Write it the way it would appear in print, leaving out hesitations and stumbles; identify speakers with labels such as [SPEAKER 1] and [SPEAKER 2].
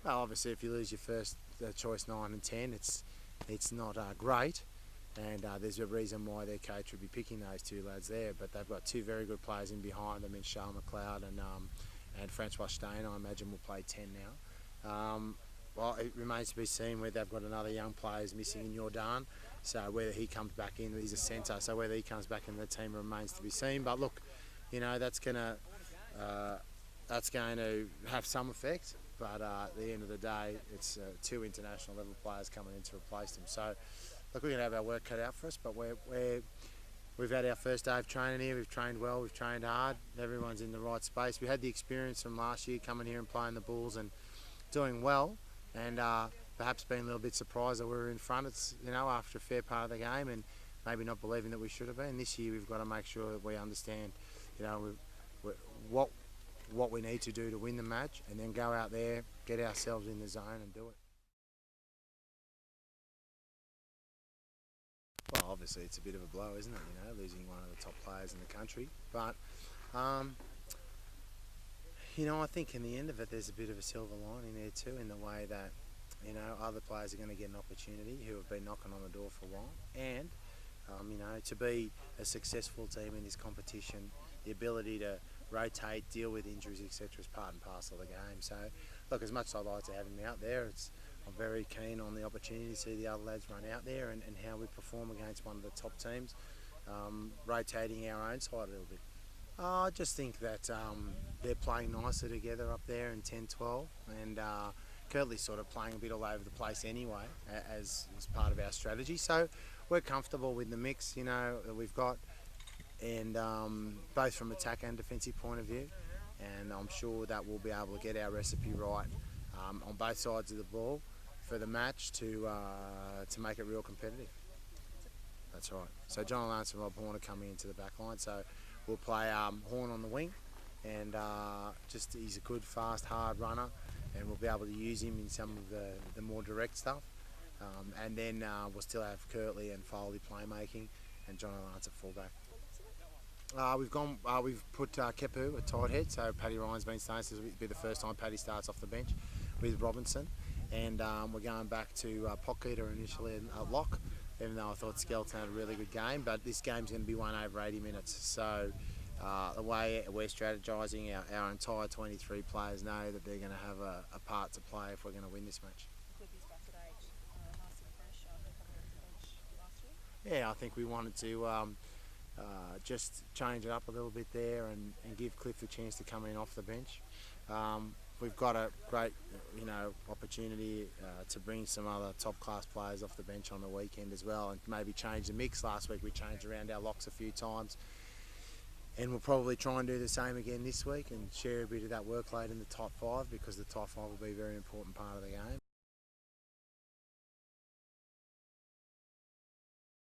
[SPEAKER 1] Well, obviously, if you lose your first choice 9 and 10, it's not great, and there's a reason why their coach would be picking those two lads there. But they've got two very good players in behind them in Charles McLeod and Francois Stein. I imagine will play 10 now. Well, it remains to be seen whether they've got another young player missing in Jordan. So whether he comes back in, he's a centre. So whether he comes back in the team remains to be seen. But look, you know that's going to have some effect. But at the end of the day, it's two international level players coming in to replace them. So look, we're going to have our work cut out for us. But we've had our first day of training here. We've trained well. We've trained hard. Everyone's in the right space. We had the experience from last year coming here and playing the Bulls and doing well. And perhaps being a little bit surprised that we were in front. It's after a fair part of the game, and maybe not believing that we should have been. This year we've got to make sure that we understand, what we need to do to win the match, and then go out there, get ourselves in the zone, and do it. Well, obviously it's a bit of a blow, isn't it? Losing one of the top players in the country, but. I think in the end of it, there's a bit of a silver lining there too, in the way that, other players are going to get an opportunity who have been knocking on the door for a while. And, to be a successful team in this competition, the ability to rotate, deal with injuries, etc. is part and parcel of the game. So, look, as much as I'd like to have him out there, I'm very keen on the opportunity to see the other lads run out there and how we perform against one of the top teams, rotating our own side a little bit. I just think that they're playing nicely together up there in 10-12, and Kirtley's sort of playing a bit all over the place anyway, as part of our strategy. So we're comfortable with the mix, that we've got, and both from attack and defensive point of view. And I'm sure that we'll be able to get our recipe right on both sides of the ball for the match to make it real competitive. That's right. So John Lance and Rob Horn are coming into the back line. So we'll play Horn on the wing, and he's a good, fast, hard runner, and we'll be able to use him in some of the more direct stuff. And then we'll still have Kirtley and Foley playmaking, and John Lance at fullback. We've put Kepu at tight head, so Paddy Ryan's been starting. So it'll be the first time Paddy starts off the bench with Robinson, and we're going back to Pocket initially at lock. Even though I thought Skelton had a really good game, but this game's going to be won over 80 minutes. So the way we're strategising, our entire 23 players know that they're going to have a part to play if we're going to win this match. Yeah, I think we wanted to just change it up a little bit there and give Cliff a chance to come in off the bench. We've got a great, opportunity to bring some other top-class players off the bench on the weekend as well, and maybe change the mix. Last week we changed around our locks a few times, and we'll probably try and do the same again this week and share a bit of that workload in the top 5, because the top 5 will be a very important part of the game.